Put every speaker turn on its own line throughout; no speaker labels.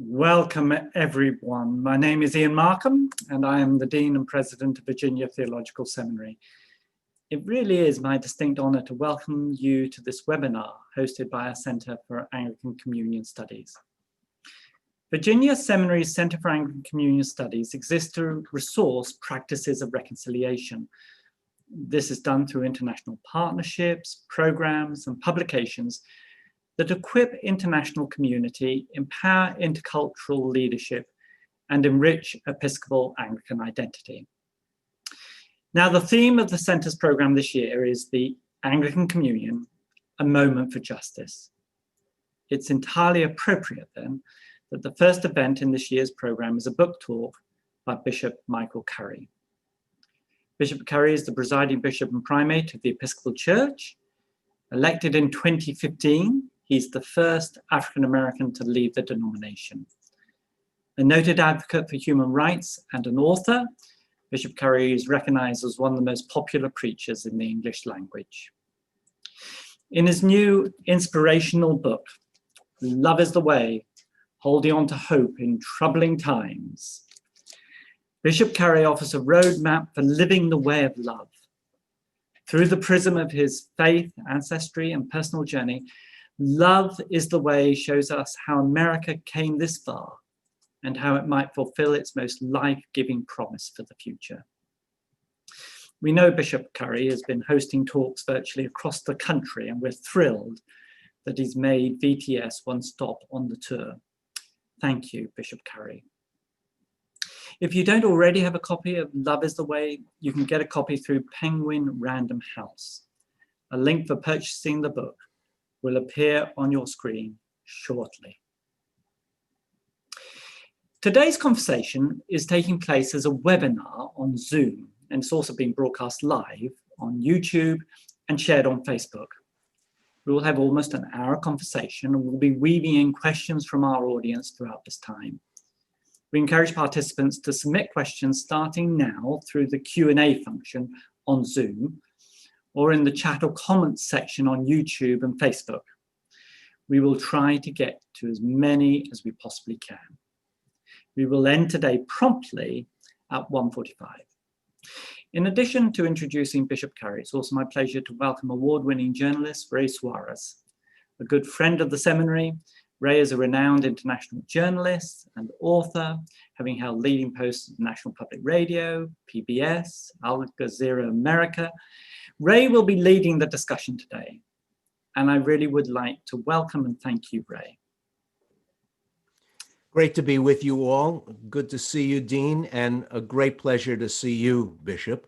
Welcome, everyone. My name is Ian Markham, and I am the Dean and President of Virginia Theological Seminary. It really is my distinct honor to welcome you to this webinar hosted by our Center for Anglican Communion Studies. Virginia Seminary's Center for Anglican Communion Studies exists to resource practices of reconciliation. This is done through international partnerships, programs, and publications that equip international community, empower intercultural leadership, and enrich Episcopal Anglican identity. Now, the theme of the Centre's program this year is the Anglican Communion, a moment for justice. It's entirely appropriate then that the first event in this year's program is a book talk by Bishop Michael Curry. Bishop Curry is the presiding bishop and primate of the Episcopal Church. Elected in 2015, he's the first African-American to lead the denomination. A noted advocate for human rights and an author, Bishop Curry is recognized as one of the most popular preachers in the English language. In his new inspirational book, Love is the Way, Holding on to Hope in Troubling Times, Bishop Curry offers a roadmap for living the way of love. Through the prism of his faith, ancestry, and personal journey, Love is the Way shows us how America came this far and how it might fulfill its most life-giving promise for the future. We know Bishop Curry has been hosting talks virtually across the country, and we're thrilled that he's made VTS one stop on the tour. Thank you, Bishop Curry. If you don't already have a copy of Love is the Way, you can get a copy through Penguin Random House. A link for purchasing the book will appear on your screen shortly. Today's conversation is taking place as a webinar on Zoom, and it's also being broadcast live on YouTube and shared on Facebook. We will have almost an hour conversation, and we'll be weaving in questions from our audience throughout this time. We encourage participants to submit questions starting now through the Q&A function on Zoom or in the chat or comments section on YouTube and Facebook. We will try to get to as many as we possibly can. We will end today promptly at 1:45. In addition to introducing Bishop Curry, it's also my pleasure to welcome award-winning journalist Ray Suarez. A good friend of the seminary, Ray is a renowned international journalist and author, having held leading posts at National Public Radio, PBS, Al Jazeera America. Ray will be leading the discussion today, and I really would like to welcome and thank you, Ray.
Great to be with you all. Good to see you, Dean, and a great pleasure to see you, Bishop.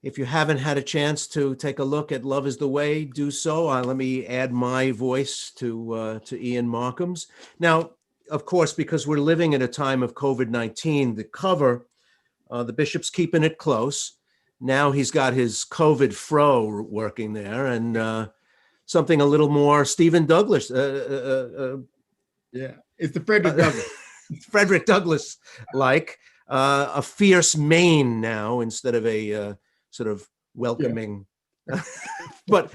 If you haven't had a chance to take a look at Love is the Way, do so. Let me add my voice to Ian Markham's. Now, of course, because we're living in a time of COVID-19, the cover, the bishop's keeping it close. Now he's got his COVID fro working there, and something a little more Stephen Douglas.
Yeah, it's the Frederick Douglass.
Frederick Douglass-like, a fierce mane now instead of a sort of welcoming. Yeah. But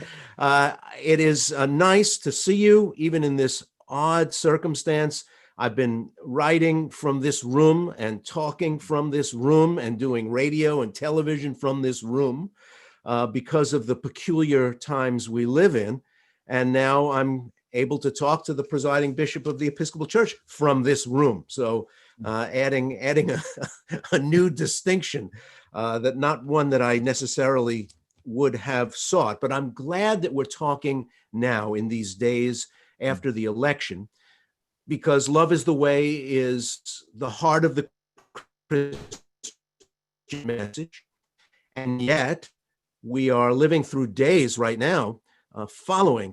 it is nice to see you, even in this odd circumstance. I've been writing from this room and talking from this room and doing radio and television from this room because of the peculiar times we live in. And now I'm able to talk to the presiding bishop of the Episcopal Church from this room. So adding a new distinction, that not one that I necessarily would have sought, but I'm glad that we're talking now in these days after the election, because Love is the Way is the heart of the Christian message. And yet we are living through days right now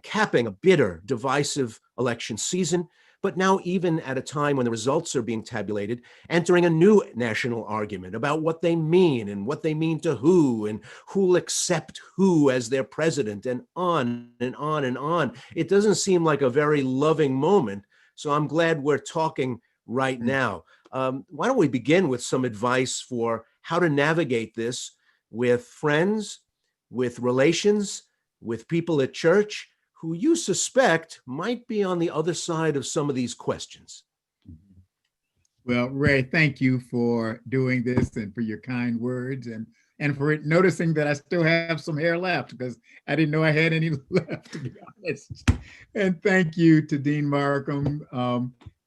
capping a bitter, divisive election season, but now even at a time when the results are being tabulated, entering a new national argument about what they mean and what they mean to who and who'll accept who as their president, and on and on and on. It doesn't seem like a very loving moment, so I'm glad we're talking right now. Why don't we begin with some advice for how to navigate this with friends, with relations, with people at church who you suspect might be on the other side of some of these questions.
Well, Ray, thank you for doing this and for your kind words and for noticing that I still have some hair left, because I didn't know I had any left, to be honest. And thank you to Dean Markham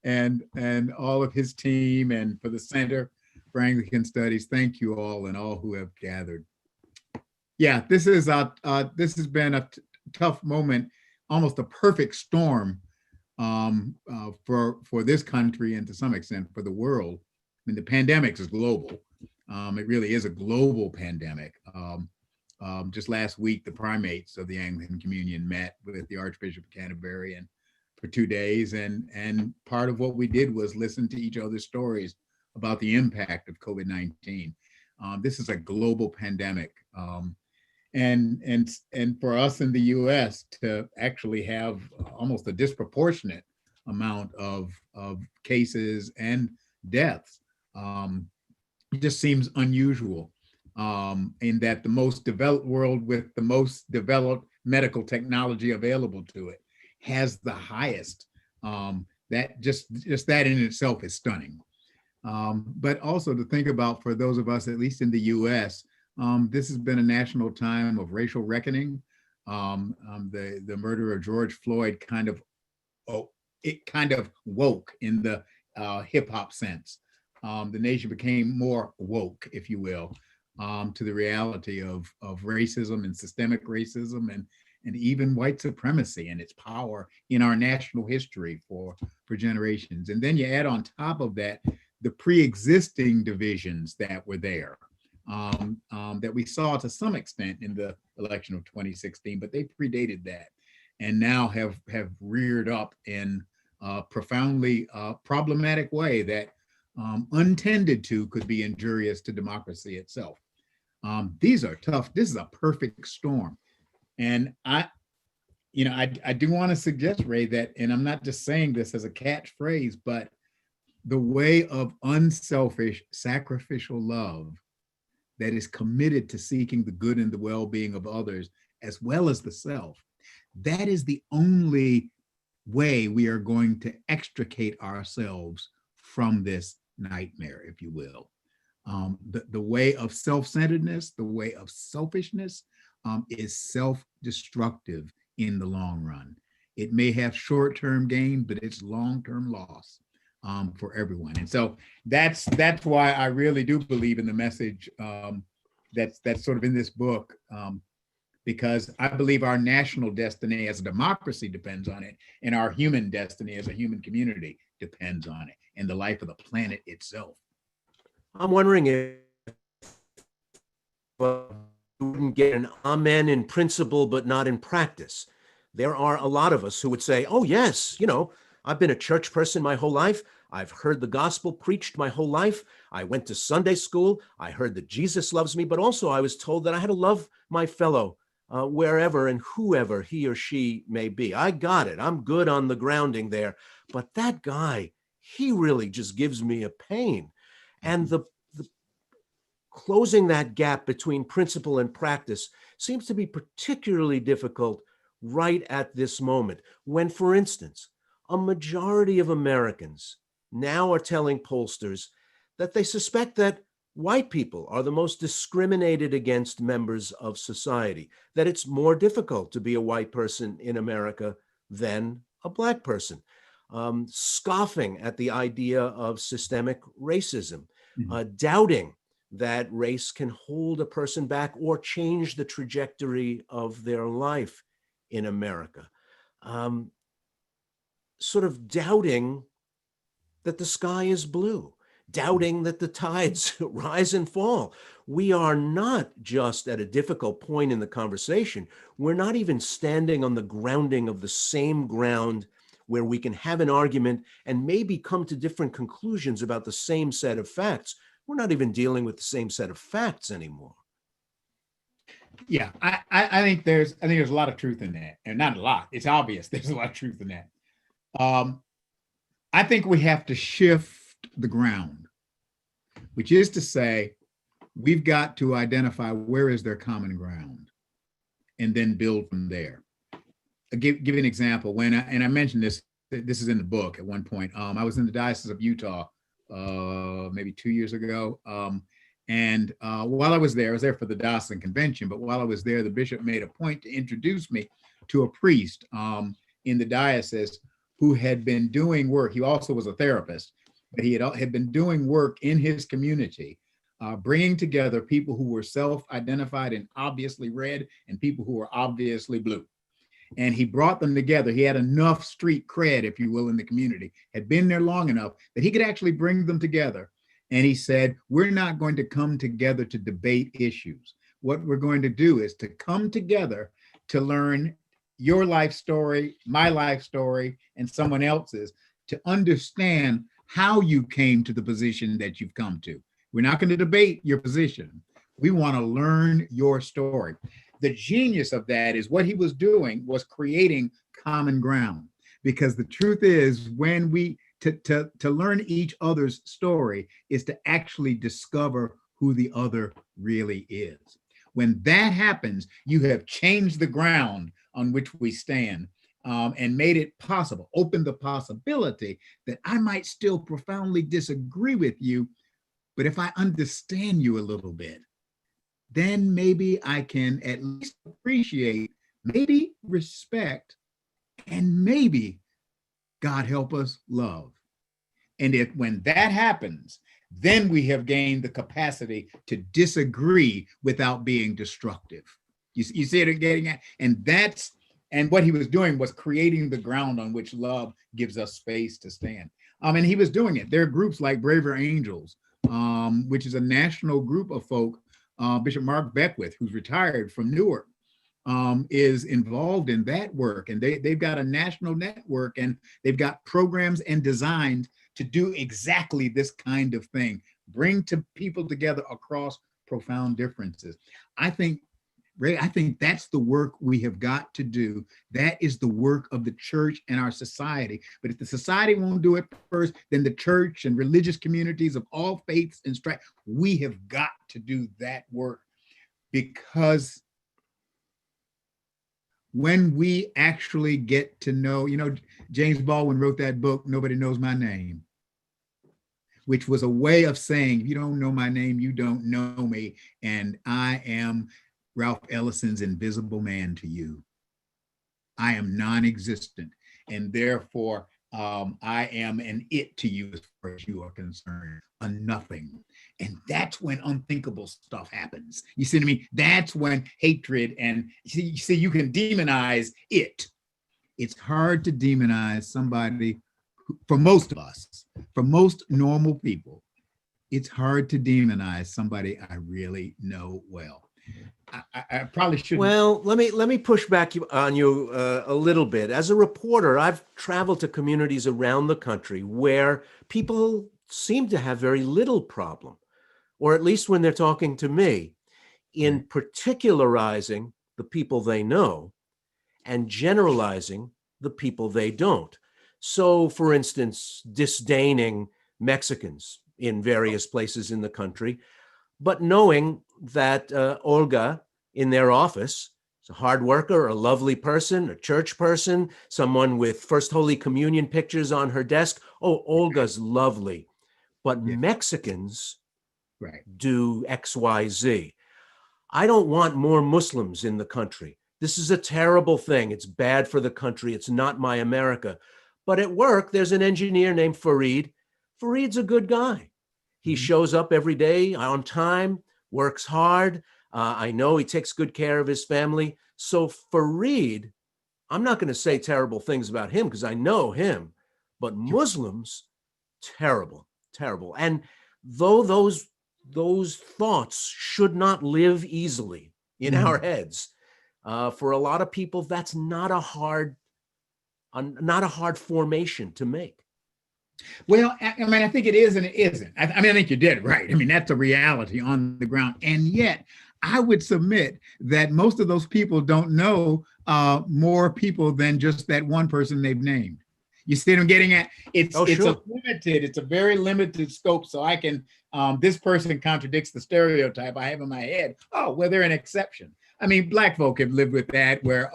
and all of his team, and for the Center for Anglican Studies. Thank you all and all who have gathered. Yeah, this has been a tough moment, almost a perfect storm for this country and to some extent for the world. I mean, the pandemic is global. It really is a global pandemic. Just last week, the primates of the Anglican Communion met with the Archbishop of Canterbury and for 2 days, and part of what we did was listen to each other's stories about the impact of COVID-19. This is a global pandemic. And for us in the U.S. to actually have almost a disproportionate amount of cases and deaths, it just seems unusual. In that the most developed world with the most developed medical technology available to it has the highest. That just that in itself is stunning. But also to think about, for those of us, at least in the U.S., this has been a national time of racial reckoning. The murder of George Floyd kind of woke in the hip hop sense. The nation became more woke, if you will, to the reality of racism and systemic racism and even white supremacy and its power in our national history for generations. And then you add on top of that the pre-existing divisions that were there. That we saw to some extent in the election of 2016, but they predated that and now have reared up in a profoundly problematic way that untended to could be injurious to democracy itself. These are tough. This is a perfect storm. And I do want to suggest, Ray, that, and I'm not just saying this as a catchphrase, but the way of unselfish, sacrificial love that is committed to seeking the good and the well-being of others, as well as the self, that is the only way we are going to extricate ourselves from this nightmare, if you will. The way of self-centeredness, the way of selfishness is self-destructive in the long run. It may have short-term gain, but it's long-term loss for everyone. And so that's why I really do believe in the message that's sort of in this book, because I believe our national destiny as a democracy depends on it, and our human destiny as a human community depends on it, and the life of the planet itself.
I'm wondering if you wouldn't get an amen in principle, but not in practice. There are a lot of us who would say, oh, yes, I've been a church person my whole life. I've heard the gospel preached my whole life. I went to Sunday school. I heard that Jesus loves me, but also I was told that I had to love my fellow wherever and whoever he or she may be. I got it. I'm good on the grounding there. But that guy, he really just gives me a pain. And the closing that gap between principle and practice seems to be particularly difficult right at this moment, when, for instance, a majority of Americans now are telling pollsters that they suspect that white people are the most discriminated against members of society, that it's more difficult to be a white person in America than a Black person, scoffing at the idea of systemic racism, doubting that race can hold a person back or change the trajectory of their life in America, sort of doubting that the sky is blue, doubting that the tides rise and fall. We are not just at a difficult point in the conversation. We're not even standing on the grounding of the same ground where we can have an argument and maybe come to different conclusions about the same set of facts. We're not even dealing with the same set of facts anymore.
Yeah, I think there's a lot of truth in that, and not a lot. It's obvious there's a lot of truth in that. I think we have to shift the ground, which is to say, we've got to identify where is their common ground, and then build from there. give an example. And I mentioned this. This is in the book at one point. I was in the Diocese of Utah maybe 2 years ago. And while I was there for the diocesan convention, but while I was there, the bishop made a point to introduce me to a priest in the diocese who had been doing work. He also was a therapist, but he had been doing work in his community, bringing together people who were self-identified and obviously red and people who were obviously blue. And he brought them together. He had enough street cred, if you will, in the community, had been there long enough that he could actually bring them together. And he said, we're not going to come together to debate issues. What we're going to do is to come together to learn your life story, my life story, and someone else's, to understand how you came to the position that you've come to. We're not going to debate your position. We want to learn your story. The genius of that is what he was doing was creating common ground, because the truth is when we to learn each other's story is to actually discover who the other really is. When that happens, you have changed the ground on which we stand, and made it possible, opened the possibility that I might still profoundly disagree with you, but if I understand you a little bit, then maybe I can at least appreciate, maybe respect, and maybe, God help us, love. And when that happens, then we have gained the capacity to disagree without being destructive. You see it getting at? And what he was doing was creating the ground on which love gives us space to stand. And he was doing it. There are groups like Braver Angels, which is a national group of folk. Bishop Mark Beckwith, who's retired from Newark, is involved in that work. And they've got a national network, and they've got programs and designed to do exactly this kind of thing, bring people together across profound differences. I think, Ray, that's the work we have got to do. That is the work of the church and our society. But if the society won't do it first, then the church and religious communities of all faiths and stripes, we have got to do that work. Because when we actually get to know, James Baldwin wrote that book, Nobody Knows My Name, which was a way of saying, if you don't know my name, you don't know me. And I am Ralph Ellison's invisible man to you. I am non-existent, and therefore I am an it to you as far as you are concerned, a nothing. And that's when unthinkable stuff happens. You see what I mean? That's when hatred and you see, you can demonize it. It's hard to demonize somebody for most of us, for most normal people. It's hard to demonize somebody I really know well. I probably shouldn't.
Well, let me push back on you a little bit. As a reporter, I've traveled to communities around the country where people seem to have very little problem, or at least when they're talking to me, in particularizing the people they know and generalizing the people they don't. So, for instance, disdaining Mexicans in various places in the country, but knowing that Olga in their office is a hard worker, a lovely person, a church person, someone with First Holy Communion pictures on her desk. Oh, Olga's lovely. But Mexicans do X, Y, Z. I don't want more Muslims in the country. This is a terrible thing. It's bad for the country. It's not my America. But at work, there's an engineer named Fareed. Fareed's a good guy. He shows up every day on time, works hard. I know he takes good care of his family. So Fareed, I'm not going to say terrible things about him because I know him, but Muslims, terrible, terrible. And though those thoughts should not live easily in our heads, for a lot of people, that's not a hard formation to make.
Well, I mean, I think it is and it isn't. I think you did right. I mean, that's a reality on the ground. And yet, I would submit that most of those people don't know more people than just that one person they've named. You see what I'm getting at? It's a very limited scope. So I can, this person contradicts the stereotype I have in my head. Oh, well, they're an exception. I mean, Black folk have lived with that where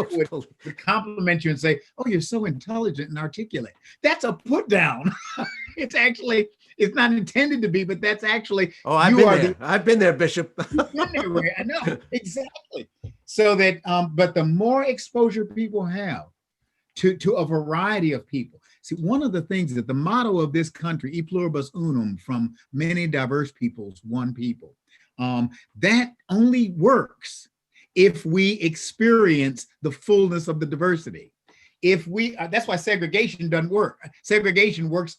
people would compliment you and say, "Oh, you're so intelligent and articulate." That's a put down. It's actually, it's not intended to be, but that's actually,
Oh, I've been there, Bishop.
You've been there, Ray. I know, exactly. So that, but the more exposure people have to a variety of people. See, one of the things that the motto of this country, e pluribus unum, from many diverse peoples, one people, that only works if we experience the fullness of the diversity. If we, that's why segregation doesn't work. Segregation works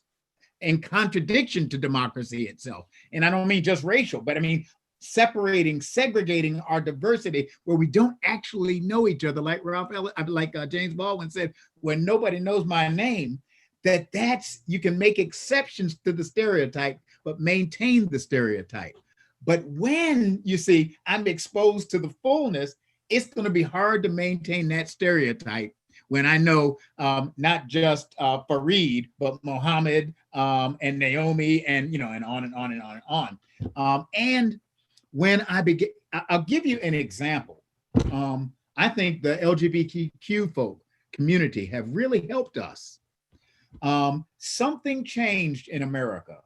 in contradiction to democracy itself. And I don't mean just racial, but I mean segregating our diversity where we don't actually know each other, like James Baldwin said, when nobody knows my name, that's, you can make exceptions to the stereotype, but maintain the stereotype. But when you see I'm exposed to the fullness, it's going to be hard to maintain that stereotype when I know not just Fareed, but Mohammed and Naomi, and and on and on and on and on. And when I begin, I'll give you an example. I think the LGBTQ folk community have really helped us. Something changed in America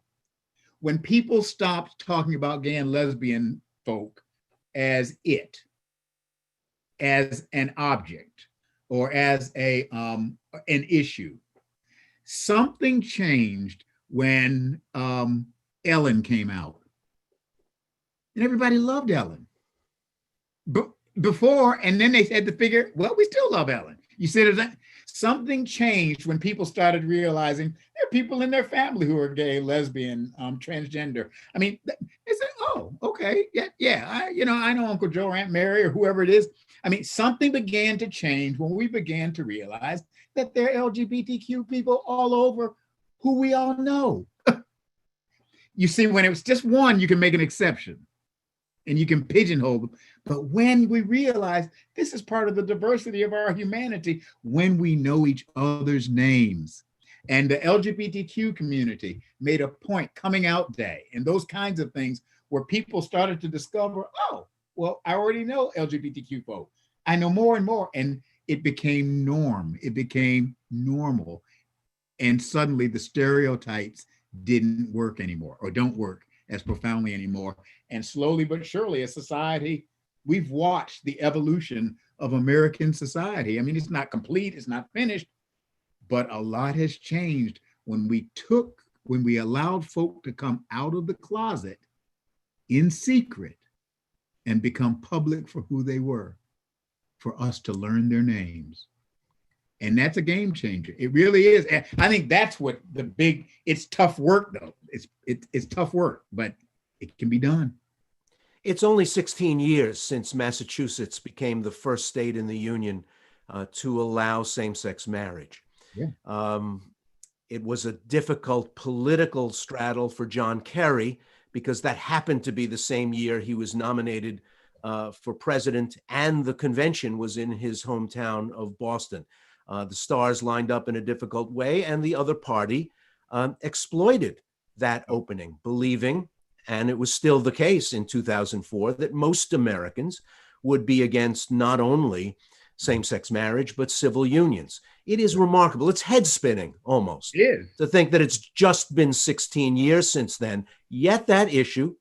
when people stopped talking about gay and lesbian folk as an object, or as an issue. Something changed when Ellen came out. And everybody loved Ellen. Before, and then they had to figure, well, we still love Ellen. You see, something changed when people started realizing there are people in their family who are gay, lesbian, transgender. I mean, they said, oh, okay, yeah, I know Uncle Joe or Aunt Mary or whoever it is. I mean, something began to change when we began to realize that there are LGBTQ people all over who we all know. You see, when it was just one, you can make an exception and you can pigeonhole them. But when we realize this is part of the diversity of our humanity, when we know each other's names, and the LGBTQ community made a point, coming out day, and those kinds of things, where people started to discover, oh, well, I already know LGBTQ folk. I know more and more. And it became norm. It became normal. And suddenly the stereotypes didn't work anymore, or don't work as profoundly anymore. And slowly but surely, as society, we've watched the evolution of American society. I mean, it's not complete, it's not finished, but a lot has changed when we allowed folk to come out of the closet in secret and become public for who they were, for us to learn their names. And that's a game changer. It really is. And I think that's what it's tough work though. It's tough work, but it can be done.
It's only 16 years since Massachusetts became the first state in the Union to allow same-sex marriage.
Yeah.
It was a difficult political straddle for John Kerry, because that happened to be the same year he was nominated for president, and the convention was in his hometown of Boston. The stars lined up in a difficult way, and the other party exploited that opening, believing, and it was still the case in 2004, that most Americans would be against not only same-sex marriage, but civil unions. It is remarkable. It's head-spinning almost to think that it's just been 16 years since then, yet that issue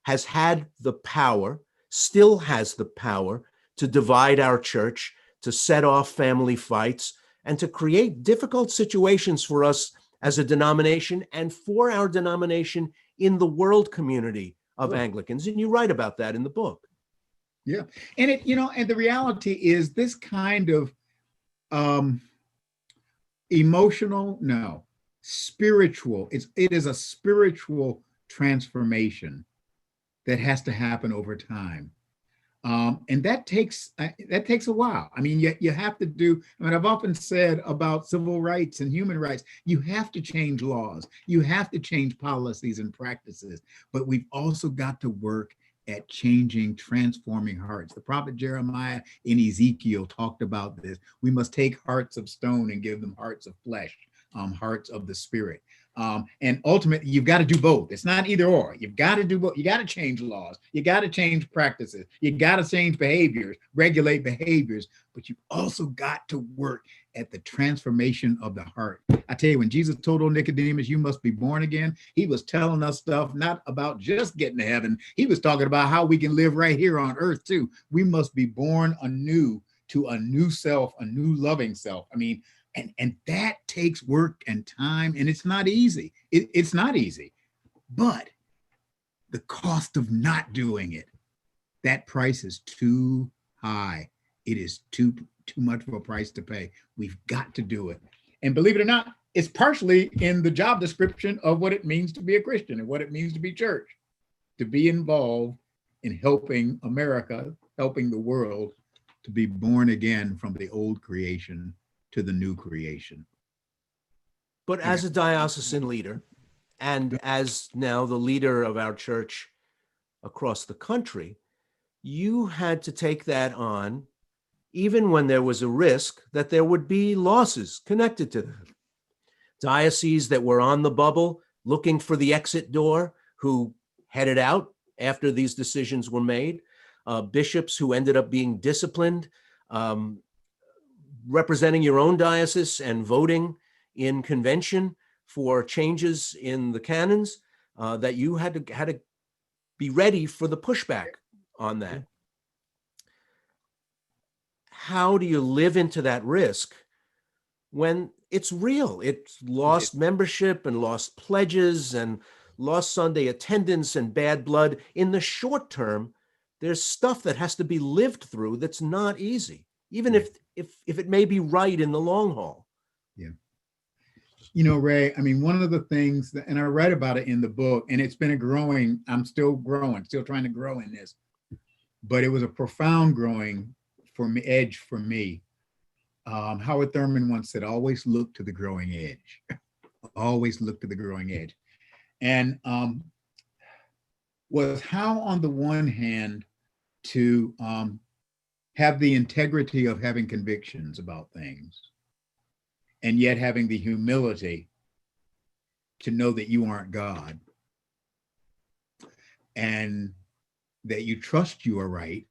has had the power, still has the power, to divide our church, to set off family fights, and to create difficult situations for us as a denomination and for our denomination in the world community of Anglicans. And you write about that in the book.
Yeah. And and the reality is this kind of spiritual, it is a spiritual transformation that has to happen over time. And that takes a while. I mean, you have to do, I've often said about civil rights and human rights, you have to change laws, you have to change policies and practices, but we've also got to work at transforming hearts. The prophet Jeremiah in Ezekiel talked about this. We must take hearts of stone and give them hearts of flesh. hearts of the spirit. And ultimately, you've got to do both. It's not either or. You've got to do both. You got to change laws. You got to change practices. You got to change behaviors, regulate behaviors, but you've also got to work at the transformation of the heart. I tell you, when Jesus told old Nicodemus, you must be born again, he was telling us stuff not about just getting to heaven. He was talking about how we can live right here on earth too. We must be born anew to a new self, a new loving self. I mean, and that takes work and time, and it's not easy. It's not easy, but the cost of not doing it, that price is too high. It is too much of a price to pay. We've got to do it. And believe it or not, it's partially in the job description of what it means to be a Christian and what it means to be church, to be involved in helping America, helping the world to be born again from the old creation to the new creation.
But as a diocesan leader, and as now the leader of our church across the country, you had to take that on, even when there was a risk that there would be losses connected to that. Dioceses that were on the bubble, looking for the exit door, who headed out after these decisions were made, bishops who ended up being disciplined, representing your own diocese and voting in convention for changes in the canons, that you had to be ready for the pushback on that. How do you live into that risk when it's real? It's lost membership and lost pledges and lost Sunday attendance and bad blood. In the short term, there's stuff that has to be lived through that's not easy, even if it may be right in the long haul.
Yeah. You know, Ray, I mean, one of the things that, and I write about it in the book, and it's been I'm still growing, still trying to grow in this, but it was a profound growing edge for me. Howard Thurman once said, always look to the growing edge. Always look to the growing edge. And was how, on the one hand, to have the integrity of having convictions about things, and yet having the humility to know that you aren't God, and that you trust you are right,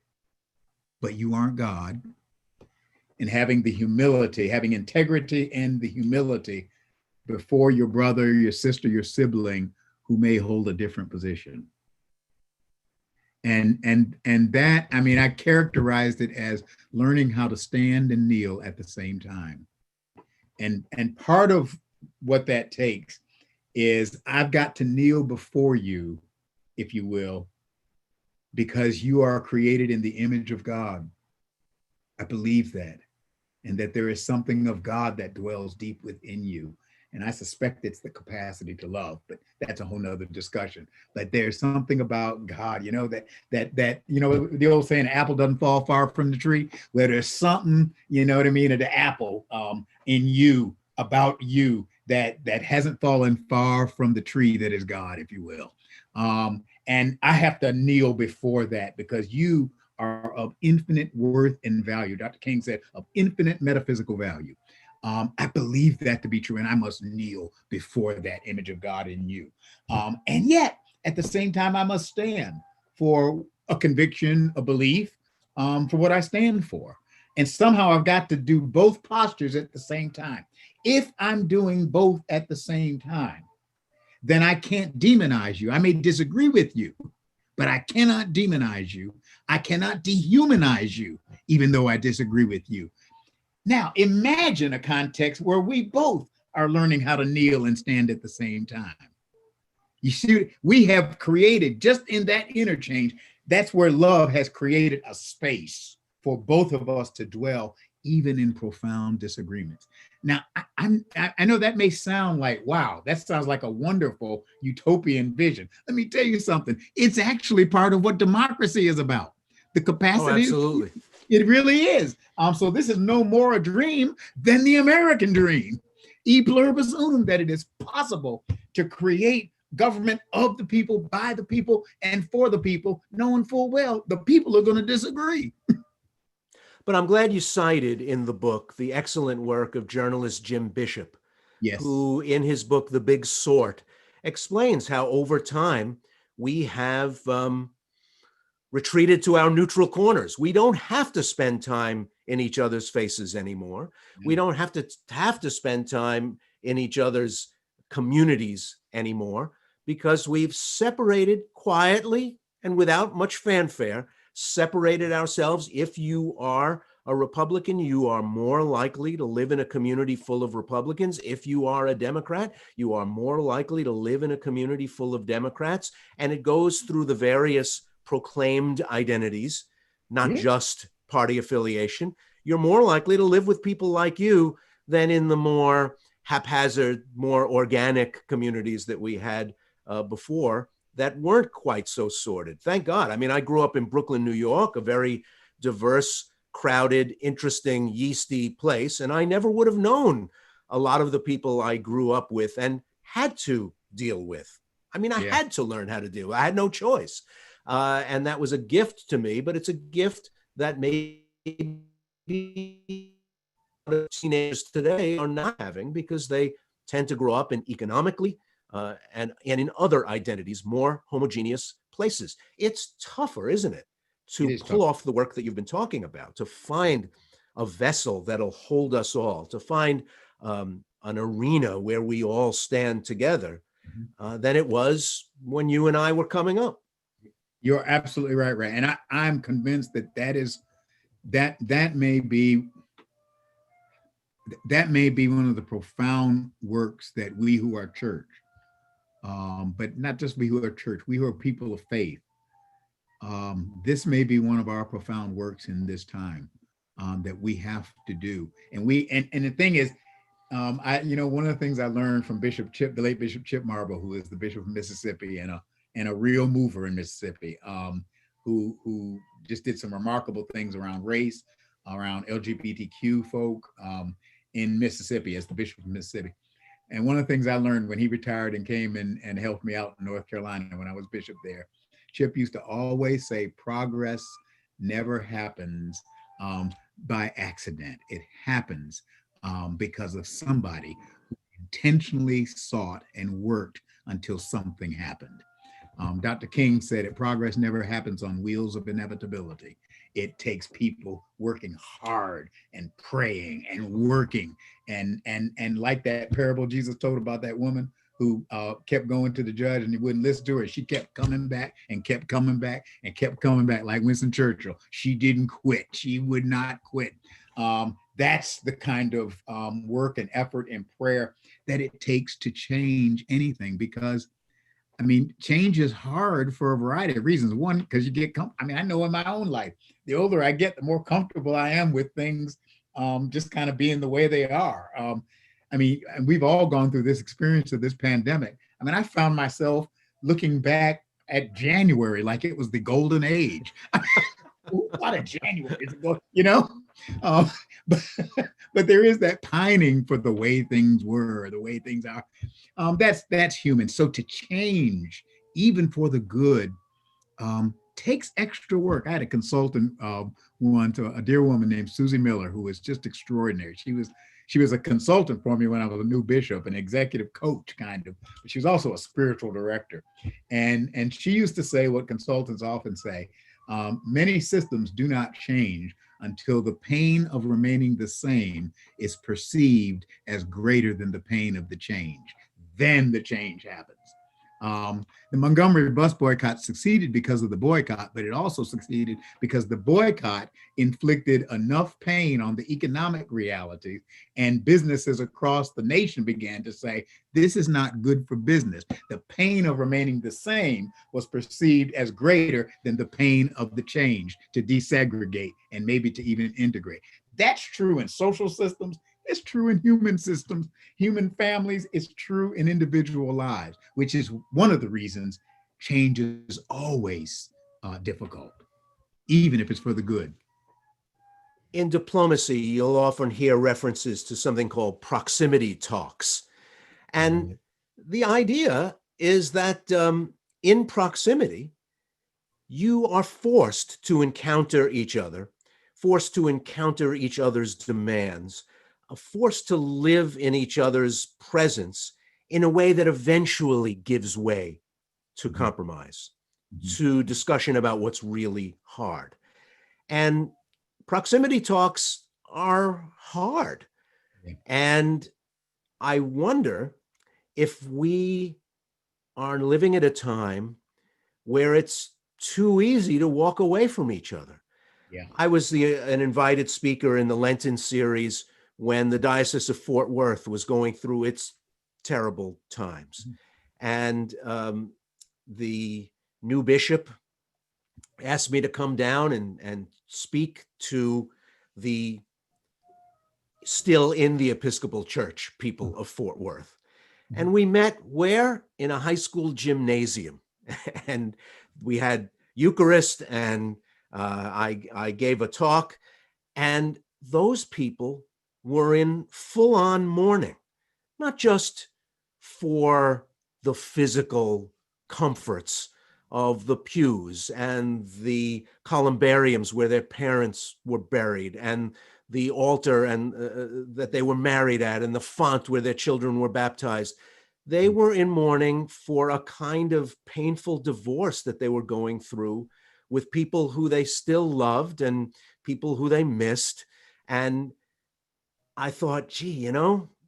but you aren't God, and having the humility, having integrity and the humility before your brother, your sister, your sibling who may hold a different position. And that, I mean, I characterized it as learning how to stand and kneel at the same time. And part of what that takes is I've got to kneel before you, if you will, because you are created in the image of God. I believe that, and that there is something of God that dwells deep within you. And I suspect it's the capacity to love, but that's a whole nother discussion. But there's something about God, you know, that you know, the old saying, apple doesn't fall far from the tree, where there's something, you know what I mean, of the apple in you, about you, that hasn't fallen far from the tree that is God, if you will. And I have to kneel before that, because you are of infinite worth and value. Dr. King said, of infinite metaphysical value. I believe that to be true, and I must kneel before that image of God in you. And yet, at the same time, I must stand for a conviction, a belief, for what I stand for. And somehow I've got to do both postures at the same time. If I'm doing both at the same time, then I can't demonize you. I may disagree with you, but I cannot demonize you. I cannot dehumanize you, even though I disagree with you. Now, imagine a context where we both are learning how to kneel and stand at the same time. You see, we have created, just in that interchange, that's where love has created a space for both of us to dwell, even in profound disagreements. Now, I know that may sound like, wow, that sounds like a wonderful utopian vision. Let me tell you something. It's actually part of what democracy is about. The capacity.
Oh, absolutely.
It really is. So this is no more a dream than the American dream. E pluribus unum, that it is possible to create government of the people, by the people, and for the people, knowing full well the people are going to disagree.
But I'm glad you cited in the book the excellent work of journalist Jim Bishop,
Yes.
who in his book, The Big Sort, explains how over time we have retreated to our neutral corners. We don't have to spend time in each other's faces anymore. We don't have to spend time in each other's communities anymore, because we've separated quietly and without much fanfare, separated ourselves. If you are a Republican, you are more likely to live in a community full of Republicans. If you are a Democrat, you are more likely to live in a community full of Democrats. And it goes through the various proclaimed identities, not just party affiliation. You're more likely to live with people like you than in the more haphazard, more organic communities that we had before that weren't quite so sorted. Thank God. I mean, I grew up in Brooklyn, New York, a very diverse, crowded, interesting, yeasty place, and I never would have known a lot of the people I grew up with and had to deal with. I mean, I had to learn how to deal. I had no choice. And that was a gift to me, but it's a gift that maybe teenagers today are not having, because they tend to grow up in economically and in other identities, more homogeneous places. It's tougher, isn't it, to pull off the work that you've been talking about, to find a vessel that'll hold us all, to find an arena where we all stand together than it was when you and I were coming up.
You're absolutely right, Ray. And I'm convinced that that may be one of the profound works that we who are church, but not just we who are church, we who are people of faith. This may be one of our profound works in this time that we have to do. And the thing is, one of the things I learned from Bishop Chip, the late Bishop Chip Marble, who is the Bishop of Mississippi and a real mover in Mississippi, who just did some remarkable things around race, around LGBTQ folk in Mississippi as the Bishop of Mississippi. And one of the things I learned when he retired and came in and helped me out in North Carolina when I was bishop there, Chip used to always say, progress never happens by accident. It happens because of somebody who intentionally sought and worked until something happened. Dr. King said it, progress never happens on wheels of inevitability. It takes people working hard and praying and working. And like that parable Jesus told about that woman who kept going to the judge and he wouldn't listen to her. She kept coming back and kept coming back and kept coming back, like Winston Churchill. She didn't quit. She would not quit. That's the kind of work and effort and prayer that it takes to change anything, because I mean, change is hard for a variety of reasons. One, because you get, I know in my own life, the older I get, the more comfortable I am with things just kind of being the way they are. And we've all gone through this experience of this pandemic. I mean, I found myself looking back at January like it was the golden age. What a January, but there is that pining for the way things were, the way things are. That's human. So to change, even for the good, takes extra work. I had a consultant once, a dear woman named Susie Miller, who was just extraordinary. She was a consultant for me when I was a new bishop, an executive coach kind of, but she was also a spiritual director. And she used to say what consultants often say, many systems do not change until the pain of remaining the same is perceived as greater than the pain of the change. Then the change happens. The Montgomery bus boycott succeeded because of the boycott, but it also succeeded because the boycott inflicted enough pain on the economic realities, and businesses across the nation began to say, this is not good for business. The pain of remaining the same was perceived as greater than the pain of the change, to desegregate and maybe to even integrate. That's true in social systems. It's true in human systems, human families. It's true in individual lives, which is one of the reasons change is always difficult, even if it's for the good.
In diplomacy, you'll often hear references to something called proximity talks. And the idea is that in proximity, you are forced to encounter each other, forced to encounter each other's demands, forced to live in each other's presence in a way that eventually gives way to compromise, to discussion about what's really hard. And proximity talks are hard.
Yeah.
And I wonder if we are living at a time where it's too easy to walk away from each other.
Yeah.
I was an invited speaker in the Lenten series when the Diocese of Fort Worth was going through its terrible times. And the new bishop asked me to come down and speak to the still in the Episcopal Church people of Fort Worth. And we met where? In a high school gymnasium. And we had Eucharist, and I gave a talk, and those people were in full-on mourning, not just for the physical comforts of the pews and the columbariums where their parents were buried, and the altar and that they were married at, and the font where their children were baptized. They were in mourning for a kind of painful divorce that they were going through with people who they still loved and people who they missed. And I thought, gee,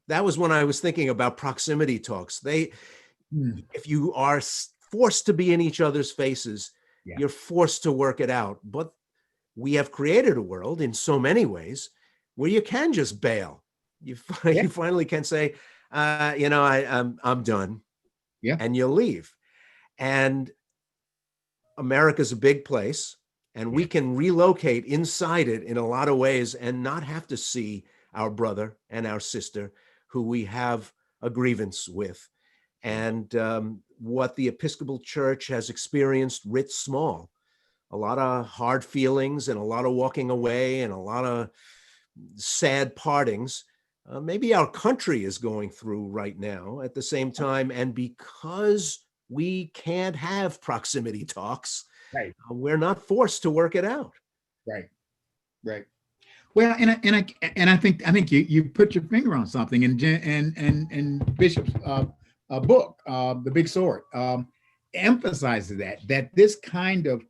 that was when I was thinking about proximity talks. If you are forced to be in each other's faces, you're forced to work it out. But we have created a world in so many ways where you can just bail. You finally can say, I'm done.
Yeah.
And you'll leave. And America's a big place, and we can relocate inside it in a lot of ways and not have to see our brother and our sister who we have a grievance with. And what the Episcopal Church has experienced writ small, a lot of hard feelings and a lot of walking away and a lot of sad partings. Maybe our country is going through right now at the same time. And because we can't have proximity talks, we're not forced to work it out.
Right. Well, and I think you put your finger on something, and Bishop's book, The Big Sword, emphasizes that this kind of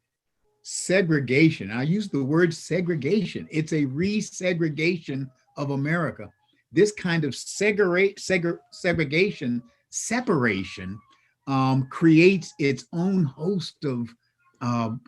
segregation, I use the word segregation, it's a resegregation of America. This kind of segregation, separation, creates its own host of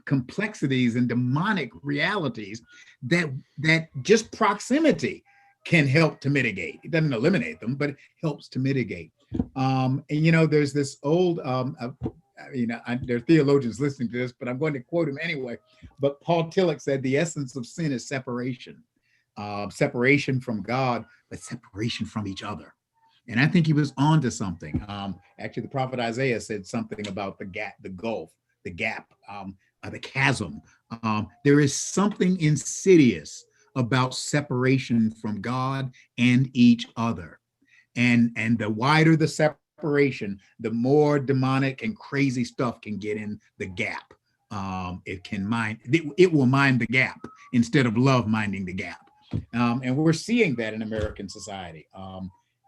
complexities and demonic realities that just proximity can help to mitigate. It doesn't eliminate them, but it helps to mitigate. And there's this old, there are theologians listening to this, but I'm going to quote him anyway. But Paul Tillich said, the essence of sin is separation. Separation from God, but separation from each other. And I think he was onto something. Actually, the prophet Isaiah said something about the gap, the gulf, the gap, the chasm. There is something insidious about separation from God and each other. And the wider the separation, the more demonic and crazy stuff can get in the gap. It will mind the gap instead of love minding the gap. And we're seeing that in American society.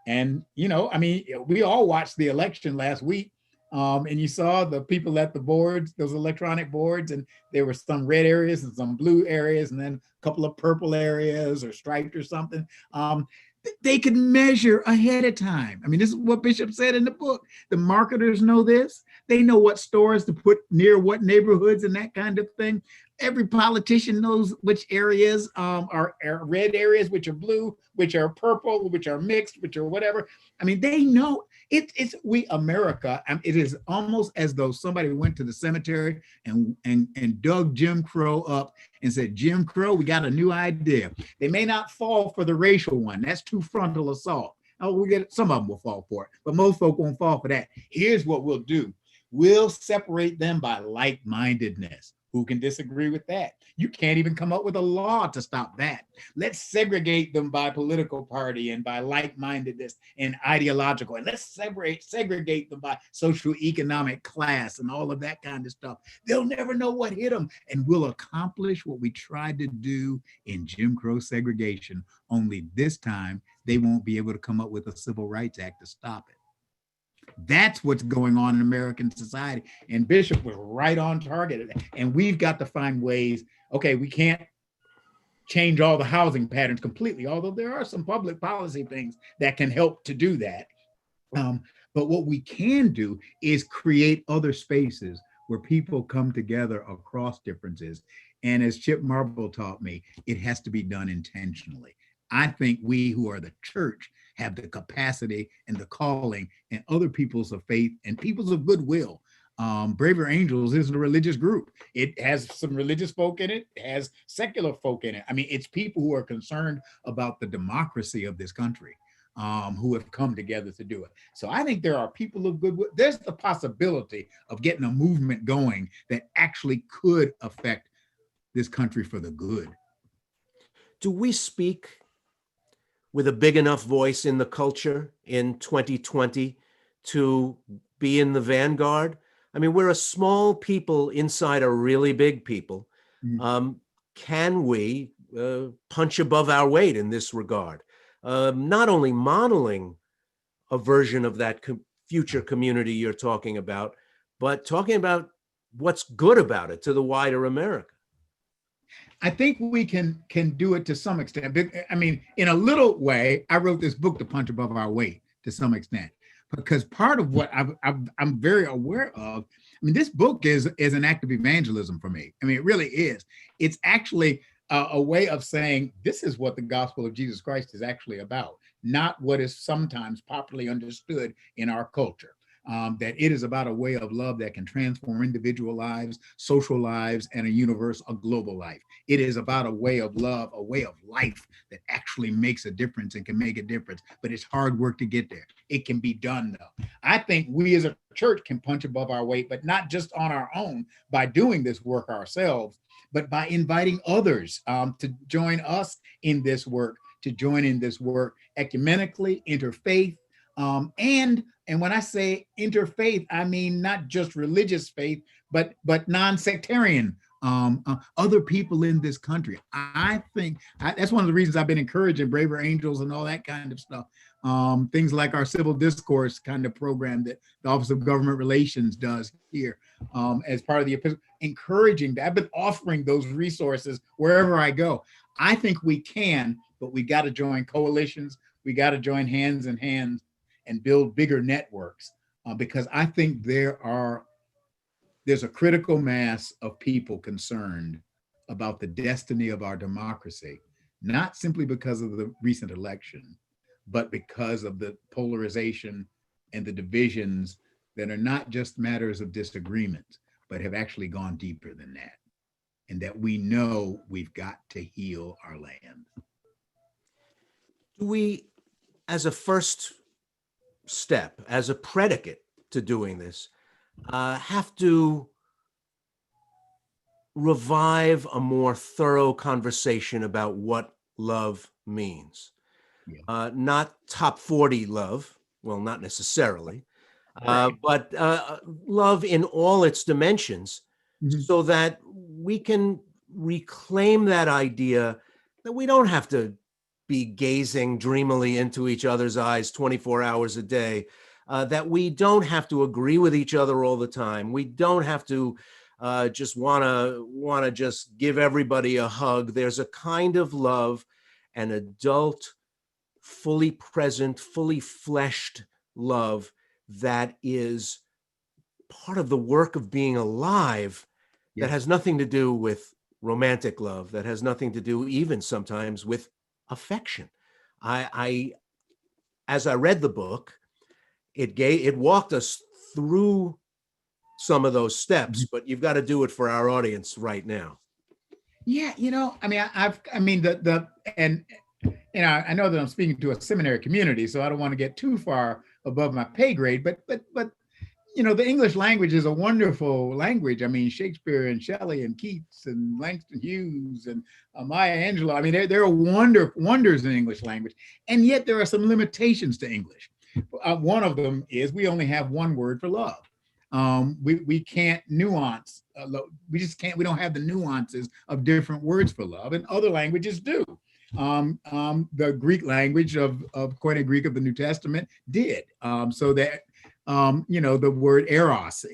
We all watched the election last week, and you saw the people at the boards, those electronic boards, and there were some red areas and some blue areas, and then a couple of purple areas or striped or something. They could measure ahead of time. I mean, this is what Bishop said in the book. The marketers know this. They know what stores to put near what neighborhoods and that kind of thing. Every politician knows which areas are red areas, which are blue, which are purple, which are mixed, which are whatever. I mean, they know it's America. It is almost as though somebody went to the cemetery and dug Jim Crow up and said, Jim Crow, we got a new idea. They may not fall for the racial one. That's too frontal assault. Oh, some of them will fall for it, but most folk won't fall for that. Here's what we'll do. We'll separate them by like-mindedness. Who can disagree with that? You can't even come up with a law to stop that. Let's segregate them by political party and by like-mindedness and ideological. And let's segregate them by socioeconomic class and all of that kind of stuff. They'll never know what hit them. And we'll accomplish what we tried to do in Jim Crow segregation. Only this time, they won't be able to come up with a civil rights act to stop it. That's what's going on in American society. And Bishop was right on target. And we've got to find ways. Okay, we can't change all the housing patterns completely, although there are some public policy things that can help to do that. But what we can do is create other spaces where people come together across differences. And as Chip Marble taught me, it has to be done intentionally. I think we who are the church have the capacity and the calling, and other peoples of faith and peoples of goodwill. Braver Angels isn't a religious group. It has some religious folk in it, it has secular folk in it. I mean, it's people who are concerned about the democracy of this country, who have come together to do it. So I think there are people of goodwill. There's the possibility of getting a movement going that actually could affect this country for the good.
Do we speak with a big enough voice in the culture in 2020 to be in the vanguard? I mean, we're a small people inside a really big people. Can we punch above our weight in this regard? Not only modeling a version of that future community you're talking about, but talking about what's good about it to the wider America.
I think we can do it to some extent. I mean, in a little way, I wrote this book to punch above our weight to some extent, because part of what I'm very aware of, I mean, this book is an act of evangelism for me. I mean, it really is. It's actually a way of saying, this is what the gospel of Jesus Christ is actually about, not what is sometimes popularly understood in our culture. That it is about a way of love that can transform individual lives, social lives, and a global life. It is about a way of love, a way of life that actually makes a difference and can make a difference, but it's hard work to get there. It can be done though. I think we as a church can punch above our weight, but not just on our own by doing this work ourselves, but by inviting others to join us in this work, to join in this work ecumenically, interfaith, and when I say interfaith, I mean not just religious faith, but non-sectarian, other people in this country. I think that's one of the reasons I've been encouraging Braver Angels and all that kind of stuff. Things like our civil discourse kind of program that the Office of Government Relations does here as part of the epistle, encouraging that. I've been offering those resources wherever I go. I think we can, but we got to join coalitions. We got to join hands in hands and build bigger networks, because I think there's a critical mass of people concerned about the destiny of our democracy, not simply because of the recent election, but because of the polarization and the divisions that are not just matters of disagreement, but have actually gone deeper than that. And that we know we've got to heal our land.
Do we, as a first step, as a predicate to doing this, have to revive a more thorough conversation about what love means? Yeah. Not top 40 love, well, not necessarily, but love in all its dimensions, so that we can reclaim that idea that we don't have to be gazing dreamily into each other's eyes 24 hours a day, that we don't have to agree with each other all the time. We don't have to just want to just give everybody a hug. There's a kind of love, an adult, fully present, fully fleshed love that is part of the work of being alive, that has nothing to do with romantic love, that has nothing to do even sometimes with affection. As I read the book, it walked us through some of those steps, but you've got to do it for our audience right now.
Yeah, I know that I'm speaking to a seminary community, so I don't want to get too far above my pay grade, but the English language is a wonderful language. I mean, Shakespeare and Shelley and Keats and Langston Hughes and Maya Angelou. I mean, there are wonders in English language, and yet there are some limitations to English. One of them is we only have one word for love. We can't nuance. We don't have the nuances of different words for love, and other languages do. the Greek language of Koine Greek of the New Testament did. So that, the word eros